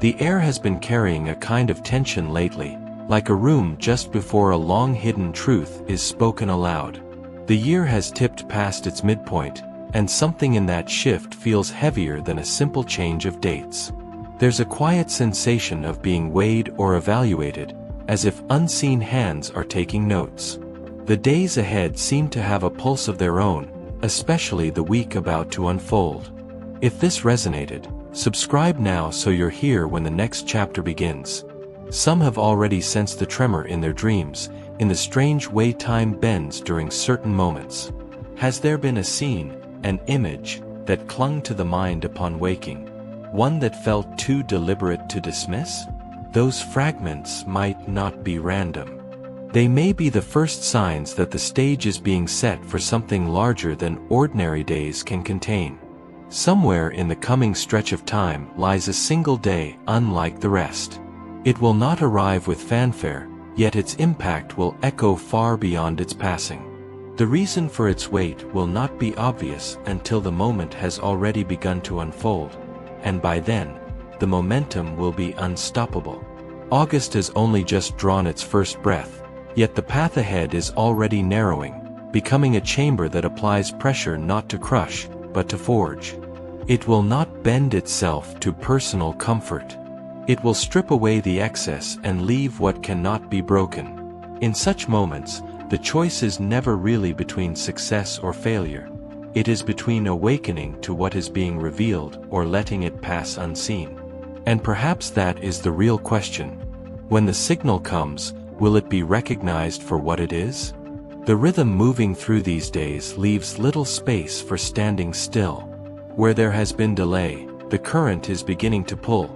The air has been carrying a kind of tension lately, like a room just before a long-hidden truth is spoken aloud. The year has tipped past its midpoint, and something in that shift feels heavier than a simple change of dates. There's a quiet sensation of being weighed or evaluated, as if unseen hands are taking notes. The days ahead seem to have a pulse of their own, especially the week about to unfold. If this resonated, subscribe now so you're here when the next chapter begins. Some have already sensed the tremor in their dreams, in the strange way time bends during certain moments. Has there been a scene, an image, that clung to the mind upon waking? One that felt too deliberate to dismiss? Those fragments might not be random. They may be the first signs that the stage is being set for something larger than ordinary days can contain. Somewhere in the coming stretch of time lies a single day unlike the rest. It will not arrive with fanfare, yet its impact will echo far beyond its passing. The reason for its weight will not be obvious until the moment has already begun to unfold, and by then, the momentum will be unstoppable. August has only just drawn its first breath, yet the path ahead is already narrowing, becoming a chamber that applies pressure not to crush, but to forge. It will not bend itself to personal comfort. It will strip away the excess and leave what cannot be broken. In such moments, the choice is never really between success or failure. It is between awakening to what is being revealed or letting it pass unseen. And perhaps that is the real question. When the signal comes, will it be recognized for what it is? The rhythm moving through these days leaves little space for standing still. Where there has been delay, the current is beginning to pull.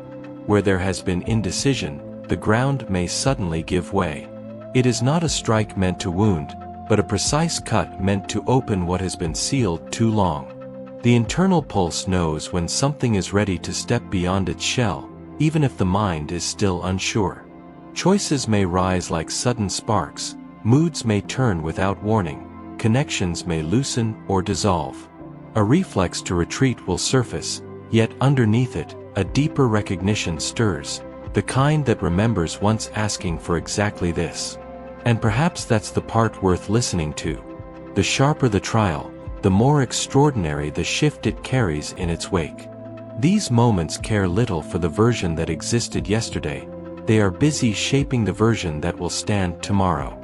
Where there has been indecision, the ground may suddenly give way. It is not a strike meant to wound, but a precise cut meant to open what has been sealed too long. The internal pulse knows when something is ready to step beyond its shell, even if the mind is still unsure. Choices may rise like sudden sparks, moods may turn without warning, connections may loosen or dissolve. A reflex to retreat will surface, yet underneath it, a deeper recognition stirs, the kind that remembers once asking for exactly this. And perhaps that's the part worth listening to. The sharper the trial, the more extraordinary the shift it carries in its wake. These moments care little for the version that existed yesterday. They are busy shaping the version that will stand tomorrow.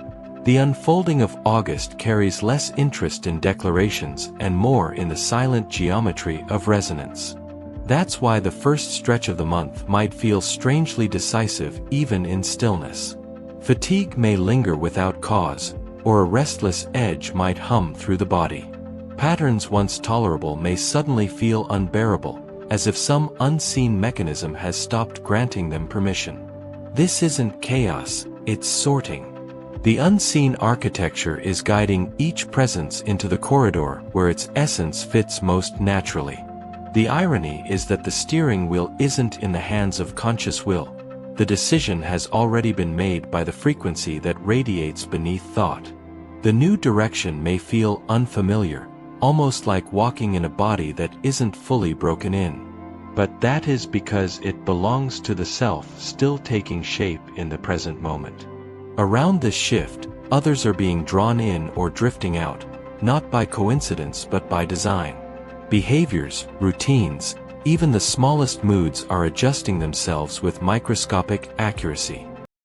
The unfolding of August carries less interest in declarations and more in the silent geometry of resonance. That's why the first stretch of the month might feel strangely decisive even in stillness. Fatigue may linger without cause, or a restless edge might hum through the body. Patterns once tolerable may suddenly feel unbearable, as if some unseen mechanism has stopped granting them permission. This isn't chaos, it's sorting. The unseen architecture is guiding each presence into the corridor where its essence fits most naturally. The irony is that the steering wheel isn't in the hands of conscious will. The decision has already been made by the frequency that radiates beneath thought. The new direction may feel unfamiliar, almost like walking in a body that isn't fully broken in. But that is because it belongs to the self still taking shape in the present moment. Around this shift, others are being drawn in or drifting out, not by coincidence but by design. Behaviors, routines, even the smallest moods are adjusting themselves with microscopic accuracy.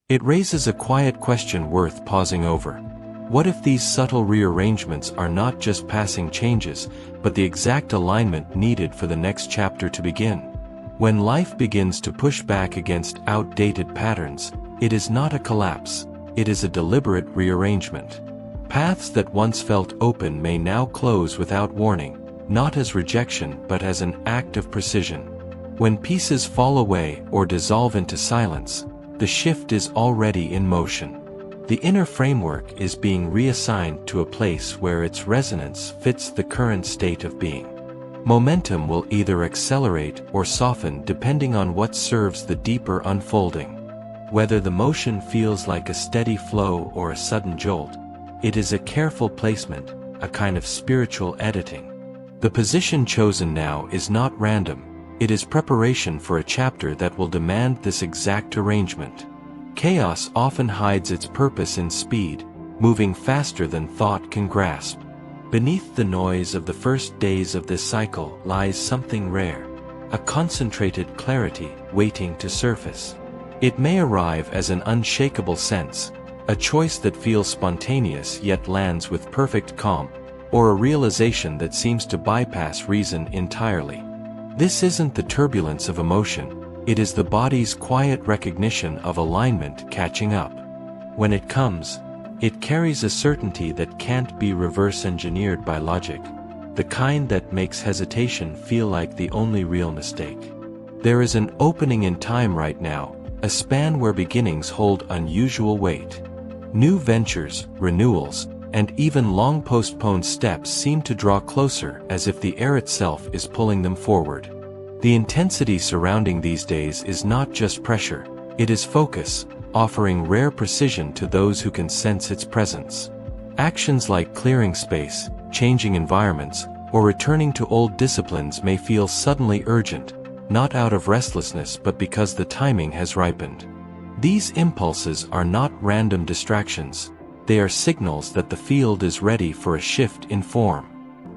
It raises a quiet question worth pausing over. What if these subtle rearrangements are not just passing changes, but the exact alignment needed for the next chapter to begin? When life begins to push back against outdated patterns, it is not a collapse, it is a deliberate rearrangement. Paths that once felt open may now close without warning, not as rejection but as an act of precision. When pieces fall away or dissolve into silence, the shift is already in motion. The inner framework is being reassigned to a place where its resonance fits the current state of being. Momentum will either accelerate or soften depending on what serves the deeper unfolding. Whether the motion feels like a steady flow or a sudden jolt, it is a careful placement, a kind of spiritual editing. The position chosen now is not random, it is preparation for a chapter that will demand this exact arrangement. Chaos often hides its purpose in speed, moving faster than thought can grasp. Beneath the noise of the first days of this cycle lies something rare, a concentrated clarity waiting to surface. It may arrive as an unshakable sense, a choice that feels spontaneous yet lands with perfect calm, or a realization that seems to bypass reason entirely. This isn't the turbulence of emotion, it is the body's quiet recognition of alignment catching up. When it comes, it carries a certainty that can't be reverse-engineered by logic, the kind that makes hesitation feel like the only real mistake. There is an opening in time right now, a span where beginnings hold unusual weight. New ventures, renewals, and even long-postponed steps seem to draw closer as if the air itself is pulling them forward. The intensity surrounding these days is not just pressure, it is focus, offering rare precision to those who can sense its presence. Actions like clearing space, changing environments, or returning to old disciplines may feel suddenly urgent, not out of restlessness but because the timing has ripened. These impulses are not random distractions, they are signals that the field is ready for a shift in form.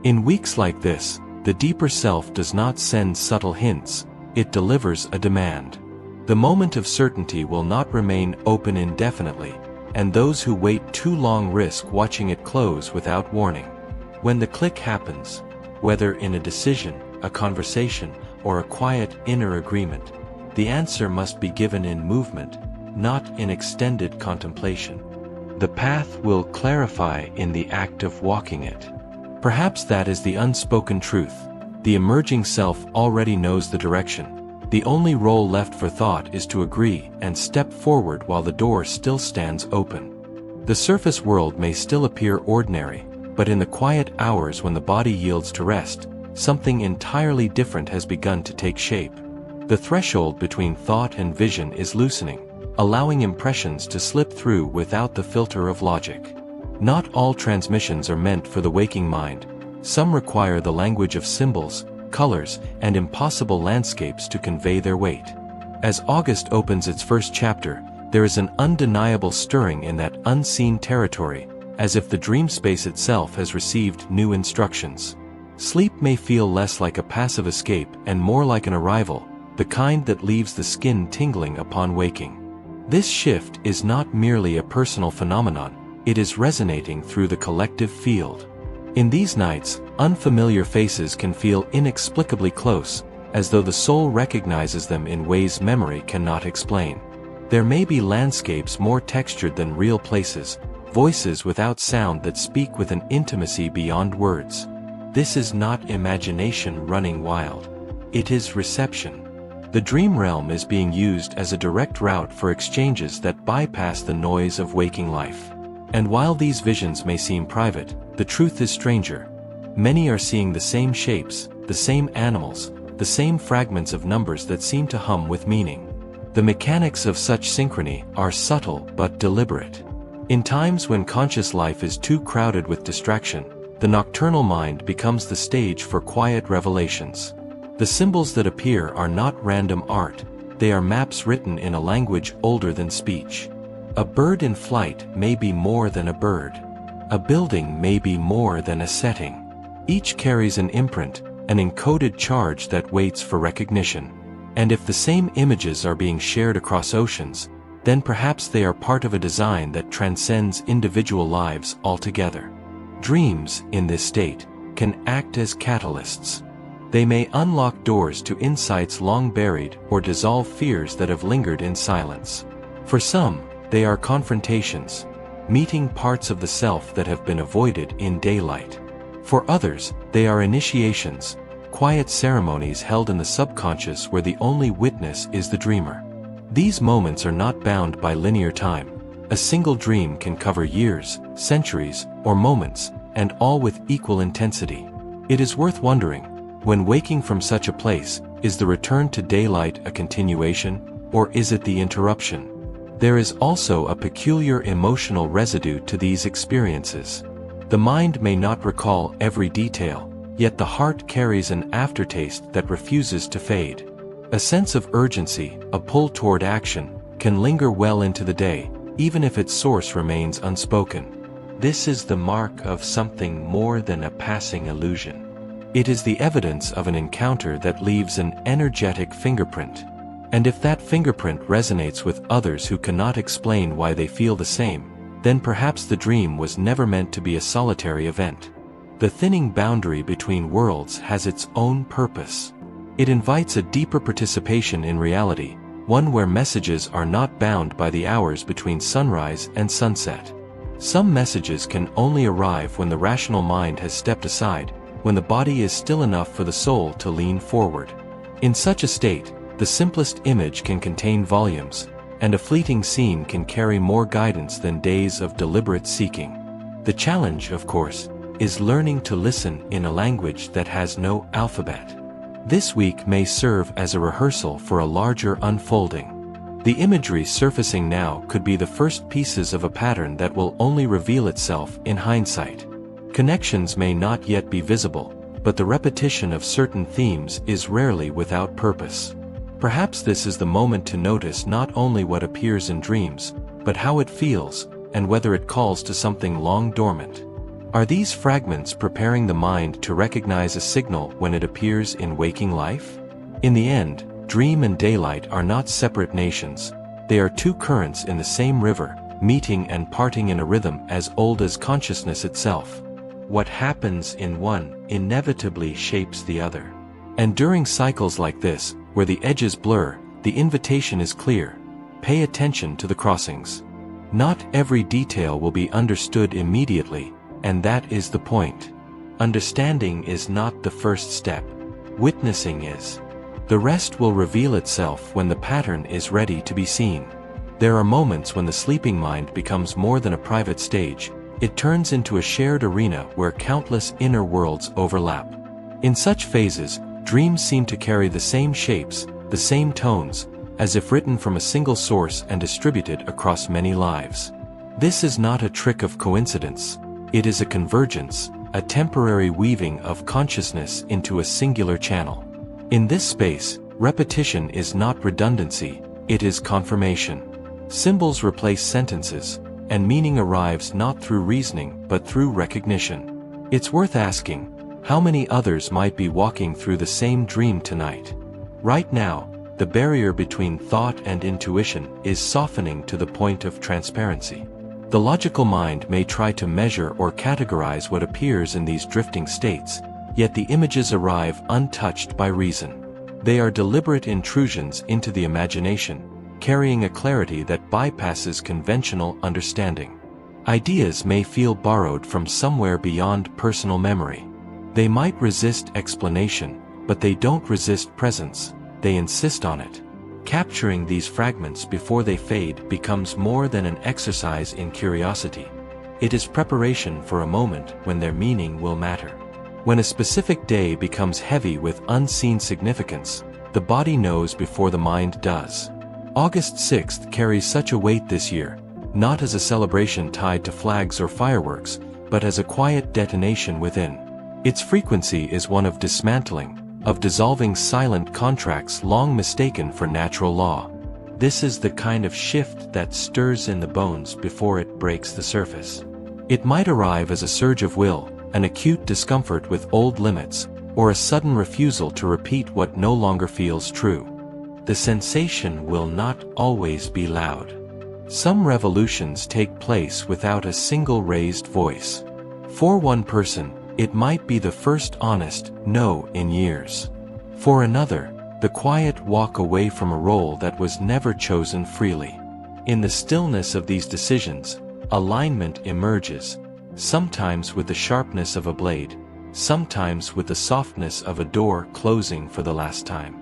In weeks like this, the deeper self does not send subtle hints, it delivers a demand. The moment of certainty will not remain open indefinitely, and those who wait too long risk watching it close without warning. When the click happens, whether in a decision, a conversation, or a quiet inner agreement, the answer must be given in movement, not in extended contemplation. The path will clarify in the act of walking it. Perhaps that is the unspoken truth. The emerging self already knows the direction. The only role left for thought is to agree and step forward while the door still stands open. The surface world may still appear ordinary, but in the quiet hours when the body yields to rest, something entirely different has begun to take shape. The threshold between thought and vision is loosening, allowing impressions to slip through without the filter of logic. Not all transmissions are meant for the waking mind. Some require the language of symbols, colors, and impossible landscapes to convey their weight. As August opens its first chapter, there is an undeniable stirring in that unseen territory, as if the dream space itself has received new instructions. Sleep may feel less like a passive escape and more like an arrival, the kind that leaves the skin tingling upon waking. This shift is not merely a personal phenomenon, it is resonating through the collective field. In these nights, unfamiliar faces can feel inexplicably close, as though the soul recognizes them in ways memory cannot explain. There may be landscapes more textured than real places, voices without sound that speak with an intimacy beyond words. This is not imagination running wild. It is reception. The dream realm is being used as a direct route for exchanges that bypass the noise of waking life. And while these visions may seem private, the truth is stranger. Many are seeing the same shapes, the same animals, the same fragments of numbers that seem to hum with meaning. The mechanics of such synchrony are subtle but deliberate. In times when conscious life is too crowded with distraction, the nocturnal mind becomes the stage for quiet revelations. The symbols that appear are not random art, they are maps written in a language older than speech. A bird in flight may be more than a bird. A building may be more than a setting. Each carries an imprint, an encoded charge that waits for recognition. And if the same images are being shared across oceans, then perhaps they are part of a design that transcends individual lives altogether. Dreams, in this state, can act as catalysts. They may unlock doors to insights long buried or dissolve fears that have lingered in silence. For some, they are confrontations, meeting parts of the self that have been avoided in daylight. For others, they are initiations, quiet ceremonies held in the subconscious where the only witness is the dreamer. These moments are not bound by linear time. A single dream can cover years, centuries, or moments, and all with equal intensity. It is worth wondering, when waking from such a place, is the return to daylight a continuation, or is it the interruption? There is also a peculiar emotional residue to these experiences. The mind may not recall every detail, yet the heart carries an aftertaste that refuses to fade. A sense of urgency, a pull toward action, can linger well into the day, even if its source remains unspoken. This is the mark of something more than a passing illusion. It is the evidence of an encounter that leaves an energetic fingerprint. And if that fingerprint resonates with others who cannot explain why they feel the same, then perhaps the dream was never meant to be a solitary event. The thinning boundary between worlds has its own purpose. It invites a deeper participation in reality, one where messages are not bound by the hours between sunrise and sunset. Some messages can only arrive when the rational mind has stepped aside, when the body is still enough for the soul to lean forward. In such a state, the simplest image can contain volumes, and a fleeting scene can carry more guidance than days of deliberate seeking. The challenge, of course, is learning to listen in a language that has no alphabet. This week may serve as a rehearsal for a larger unfolding. The imagery surfacing now could be the first pieces of a pattern that will only reveal itself in hindsight. Connections may not yet be visible, but the repetition of certain themes is rarely without purpose. Perhaps this is the moment to notice not only what appears in dreams, but how it feels, and whether it calls to something long dormant. Are these fragments preparing the mind to recognize a signal when it appears in waking life? In the end, dream and daylight are not separate nations. They are two currents in the same river, meeting and parting in a rhythm as old as consciousness itself. What happens in one inevitably shapes the other. And during cycles like this, where the edges blur, the invitation is clear. Pay attention to the crossings. Not every detail will be understood immediately, and that is the point. Understanding is not the first step. Witnessing is. The rest will reveal itself when the pattern is ready to be seen. There are moments when the sleeping mind becomes more than a private stage. It turns into a shared arena where countless inner worlds overlap. In such phases, dreams seem to carry the same shapes, the same tones, as if written from a single source and distributed across many lives. This is not a trick of coincidence. It is a convergence, a temporary weaving of consciousness into a singular channel. In this space, repetition is not redundancy, it is confirmation. Symbols replace sentences, and meaning arrives not through reasoning but through recognition. It's worth asking, how many others might be walking through the same dream tonight? Right now, the barrier between thought and intuition is softening to the point of transparency. The logical mind may try to measure or categorize what appears in these drifting states, yet the images arrive untouched by reason. They are deliberate intrusions into the imagination, carrying a clarity that bypasses conventional understanding. Ideas may feel borrowed from somewhere beyond personal memory. They might resist explanation, but they don't resist presence, they insist on it. Capturing these fragments before they fade becomes more than an exercise in curiosity. It is preparation for a moment when their meaning will matter. When a specific day becomes heavy with unseen significance, the body knows before the mind does. August 6th carries such a weight this year, not as a celebration tied to flags or fireworks, but as a quiet detonation within. Its frequency is one of dismantling, of dissolving silent contracts long mistaken for natural law. This is the kind of shift that stirs in the bones before it breaks the surface. It might arrive as a surge of will, an acute discomfort with old limits, or a sudden refusal to repeat what no longer feels true. The sensation will not always be loud. Some revolutions take place without a single raised voice. For one person, it might be the first honest no in years. For another, the quiet walk away from a role that was never chosen freely. In the stillness of these decisions, alignment emerges, sometimes with the sharpness of a blade, sometimes with the softness of a door closing for the last time.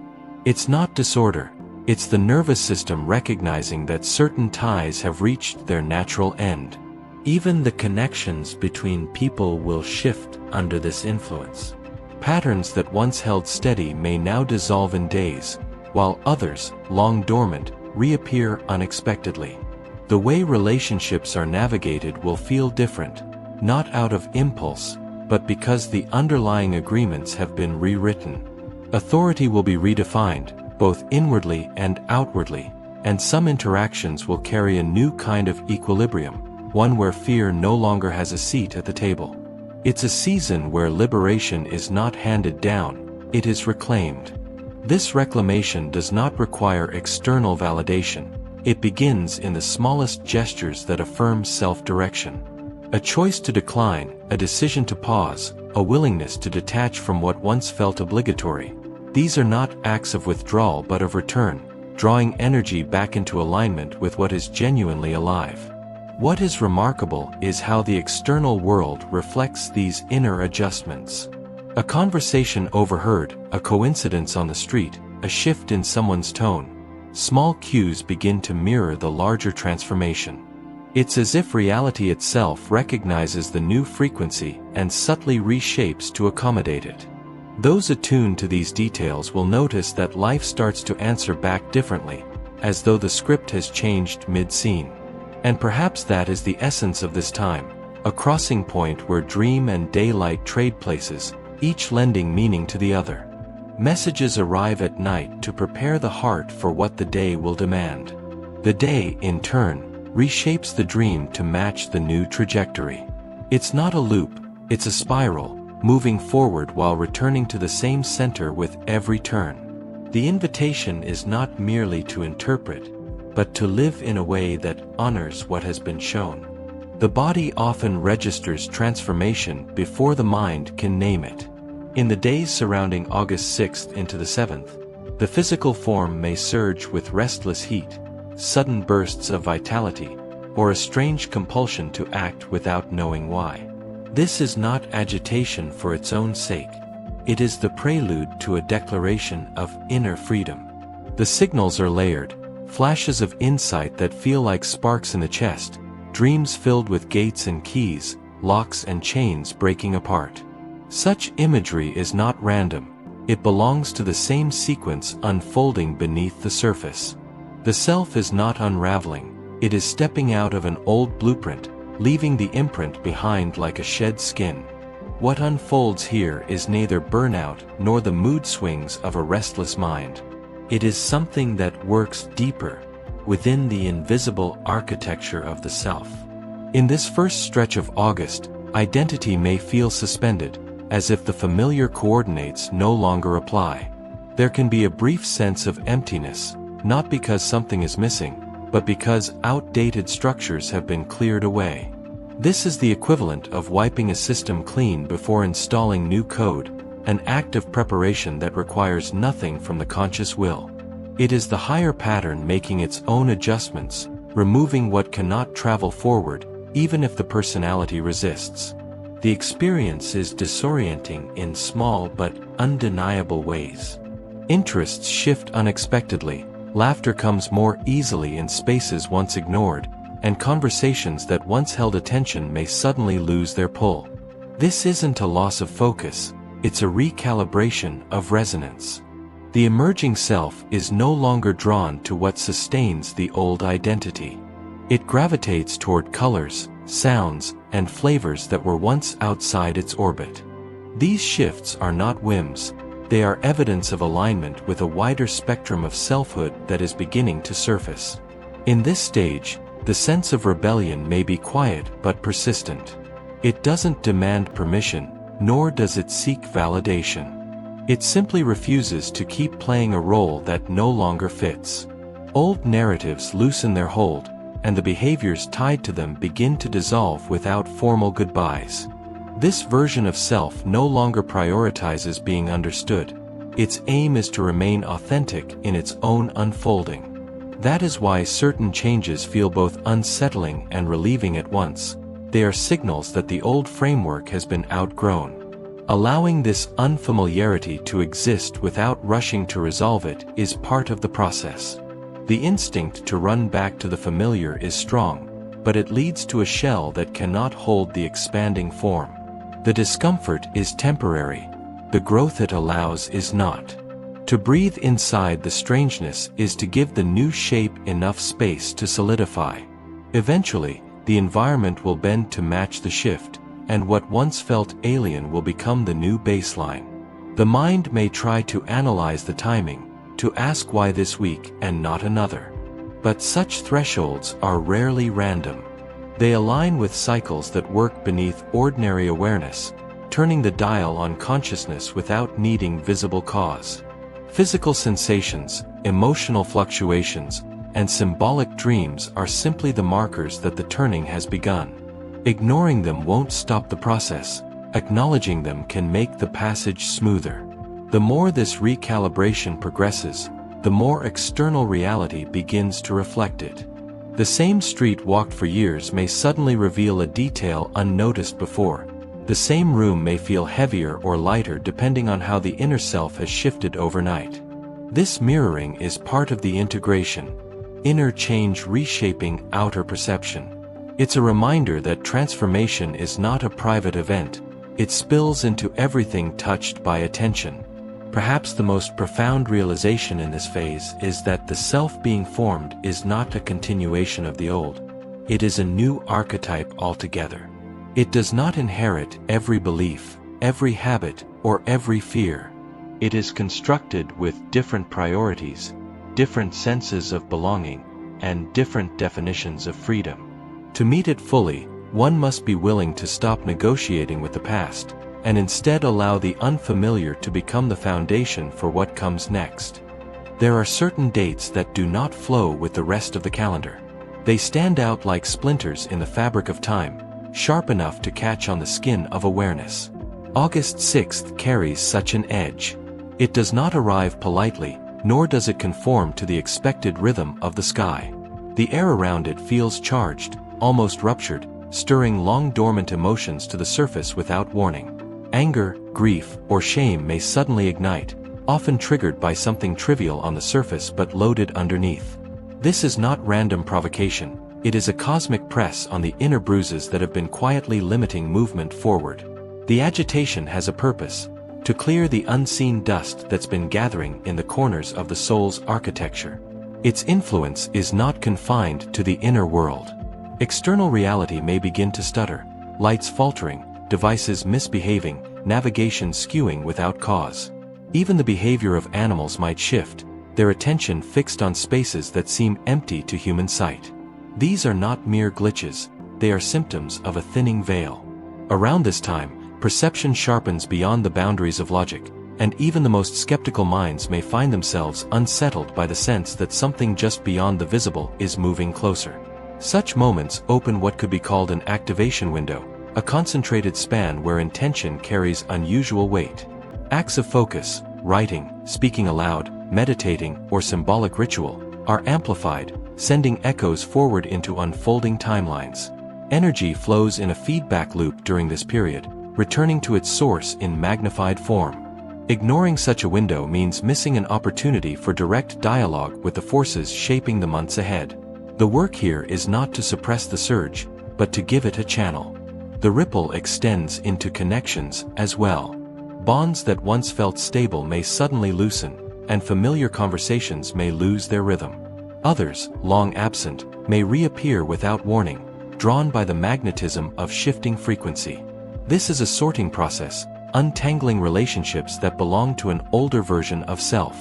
It's not disorder, it's the nervous system recognizing that certain ties have reached their natural end. Even the connections between people will shift under this influence. Patterns that once held steady may now dissolve in days, while others, long dormant, reappear unexpectedly. The way relationships are navigated will feel different, not out of impulse, but because the underlying agreements have been rewritten. Authority will be redefined, both inwardly and outwardly, and some interactions will carry a new kind of equilibrium, one where fear no longer has a seat at the table. It's a season where liberation is not handed down, it is reclaimed. This reclamation does not require external validation. It begins in the smallest gestures that affirm self-direction. A choice to decline, a decision to pause, a willingness to detach from what once felt obligatory. These are not acts of withdrawal but of return, drawing energy back into alignment with what is genuinely alive. What is remarkable is how the external world reflects these inner adjustments. A conversation overheard, a coincidence on the street, a shift in someone's tone. Small cues begin to mirror the larger transformation. It's as if reality itself recognizes the new frequency and subtly reshapes to accommodate it. Those attuned to these details will notice that life starts to answer back differently, as though the script has changed mid-scene. And perhaps that is the essence of this time, a crossing point where dream and daylight trade places, each lending meaning to the other. Messages arrive at night to prepare the heart for what the day will demand. The day, in turn, reshapes the dream to match the new trajectory. It's not a loop, it's a spiral, moving forward while returning to the same center with every turn. The invitation is not merely to interpret, but to live in a way that honors what has been shown. The body often registers transformation before the mind can name it. In the days surrounding August 6th into the 7th, the physical form may surge with restless heat, sudden bursts of vitality, or a strange compulsion to act without knowing why. This is not agitation for its own sake. It is the prelude to a declaration of inner freedom. The signals are layered, flashes of insight that feel like sparks in the chest, dreams filled with gates and keys, locks and chains breaking apart. Such imagery is not random, it belongs to the same sequence unfolding beneath the surface. The self is not unraveling, it is stepping out of an old blueprint, leaving the imprint behind like a shed skin. What unfolds here is neither burnout nor the mood swings of a restless mind. It is something that works deeper, within the invisible architecture of the self. In this first stretch of August, identity may feel suspended, as if the familiar coordinates no longer apply. There can be a brief sense of emptiness, not because something is missing, but because outdated structures have been cleared away. This is the equivalent of wiping a system clean before installing new code, an act of preparation that requires nothing from the conscious will. It is the higher pattern making its own adjustments, removing what cannot travel forward, even if the personality resists. The experience is disorienting in small but undeniable ways. Interests shift unexpectedly, laughter comes more easily in spaces once ignored, and conversations that once held attention may suddenly lose their pull. This isn't a loss of focus, it's a recalibration of resonance. The emerging self is no longer drawn to what sustains the old identity. It gravitates toward colors, sounds, and flavors that were once outside its orbit. These shifts are not whims, they are evidence of alignment with a wider spectrum of selfhood that is beginning to surface. In this stage, the sense of rebellion may be quiet but persistent. It doesn't demand permission, nor does it seek validation. It simply refuses to keep playing a role that no longer fits. Old narratives loosen their hold, and the behaviors tied to them begin to dissolve without formal goodbyes. This version of self no longer prioritizes being understood. Its aim is to remain authentic in its own unfolding. That is why certain changes feel both unsettling and relieving at once. They are signals that the old framework has been outgrown. Allowing this unfamiliarity to exist without rushing to resolve it is part of the process. The instinct to run back to the familiar is strong, but it leads to a shell that cannot hold the expanding form. The discomfort is temporary. The growth it allows is not. To breathe inside the strangeness is to give the new shape enough space to solidify. Eventually, the environment will bend to match the shift, and what once felt alien will become the new baseline. The mind may try to analyze the timing, to ask why this week and not another. But such thresholds are rarely random. They align with cycles that work beneath ordinary awareness, turning the dial on consciousness without needing visible cause. Physical sensations, emotional fluctuations, and symbolic dreams are simply the markers that the turning has begun. Ignoring them won't stop the process. Acknowledging them can make the passage smoother. The more this recalibration progresses, the more external reality begins to reflect it. The same street walked for years may suddenly reveal a detail unnoticed before. The same room may feel heavier or lighter depending on how the inner self has shifted overnight. This mirroring is part of the integration. Inner change reshaping outer perception. It's a reminder that transformation is not a private event. It spills into everything touched by attention. Perhaps the most profound realization in this phase is that the self being formed is not a continuation of the old. It is a new archetype altogether. It does not inherit every belief, every habit, or every fear. It is constructed with different priorities, different senses of belonging, and different definitions of freedom. To meet it fully, one must be willing to stop negotiating with the past, and instead allow the unfamiliar to become the foundation for what comes next. There are certain dates that do not flow with the rest of the calendar. They stand out like splinters in the fabric of time, sharp enough to catch on the skin of awareness. August 6th carries such an edge. It does not arrive politely, nor does it conform to the expected rhythm of the sky. The air around it feels charged, almost ruptured, stirring long-dormant emotions to the surface without warning. Anger, grief, or shame may suddenly ignite, often triggered by something trivial on the surface but loaded underneath. This is not random provocation. It is a cosmic press on the inner bruises that have been quietly limiting movement forward. The agitation has a purpose: to clear the unseen dust that's been gathering in the corners of the soul's architecture. Its influence is not confined to the inner world. External reality may begin to stutter, lights faltering, devices misbehaving, navigation skewing without cause. Even the behavior of animals might shift, their attention fixed on spaces that seem empty to human sight. These are not mere glitches, they are symptoms of a thinning veil. Around this time, perception sharpens beyond the boundaries of logic, and even the most skeptical minds may find themselves unsettled by the sense that something just beyond the visible is moving closer. Such moments open what could be called an activation window, a concentrated span where intention carries unusual weight. Acts of focus, writing, speaking aloud, meditating, or symbolic ritual, are amplified, sending echoes forward into unfolding timelines. Energy flows in a feedback loop during this period, returning to its source in magnified form. Ignoring such a window means missing an opportunity for direct dialogue with the forces shaping the months ahead. The work here is not to suppress the surge, but to give it a channel. The ripple extends into connections as well. Bonds that once felt stable may suddenly loosen, and familiar conversations may lose their rhythm. Others, long absent, may reappear without warning, drawn by the magnetism of shifting frequency. This is a sorting process, untangling relationships that belong to an older version of self.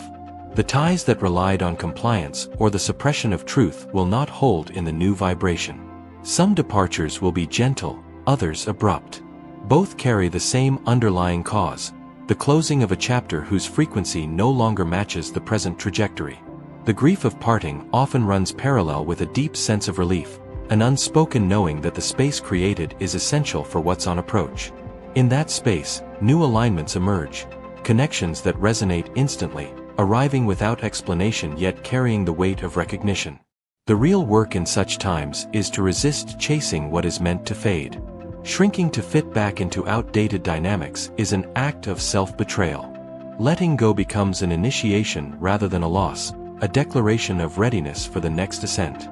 The ties that relied on compliance or the suppression of truth will not hold in the new vibration. Some departures will be gentle, others abrupt. Both carry the same underlying cause, the closing of a chapter whose frequency no longer matches the present trajectory. The grief of parting often runs parallel with a deep sense of relief, an unspoken knowing that the space created is essential for what's on approach. In that space, new alignments emerge, connections that resonate instantly, arriving without explanation yet carrying the weight of recognition. The real work in such times is to resist chasing what is meant to fade. Shrinking to fit back into outdated dynamics is an act of self-betrayal. Letting go becomes an initiation rather than a loss, a declaration of readiness for the next ascent.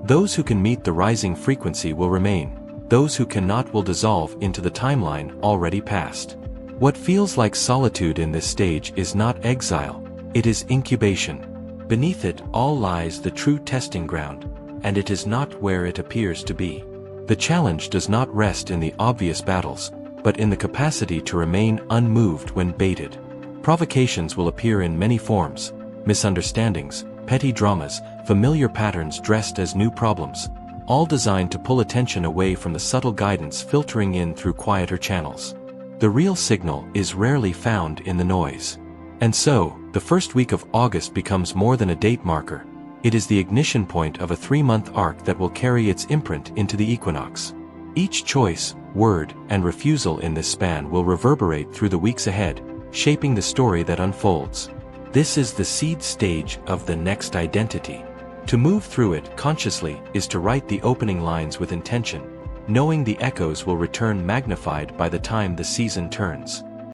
Those who can meet the rising frequency will remain, those who cannot will dissolve into the timeline already passed. What feels like solitude in this stage is not exile, it is incubation. Beneath it all lies the true testing ground, and it is not where it appears to be. The challenge does not rest in the obvious battles, but in the capacity to remain unmoved when baited. Provocations will appear in many forms: misunderstandings, petty dramas, familiar patterns dressed as new problems, all designed to pull attention away from the subtle guidance filtering in through quieter channels. The real signal is rarely found in the noise. And so, the first week of August becomes more than a date marker. It is the ignition point of a 3-month arc that will carry its imprint into the equinox. Each choice, word, and refusal in this span will reverberate through the weeks ahead, shaping the story that unfolds. This is the seed stage of the next identity. To move through it consciously is to write the opening lines with intention, knowing the echoes will return magnified by the time the season turns.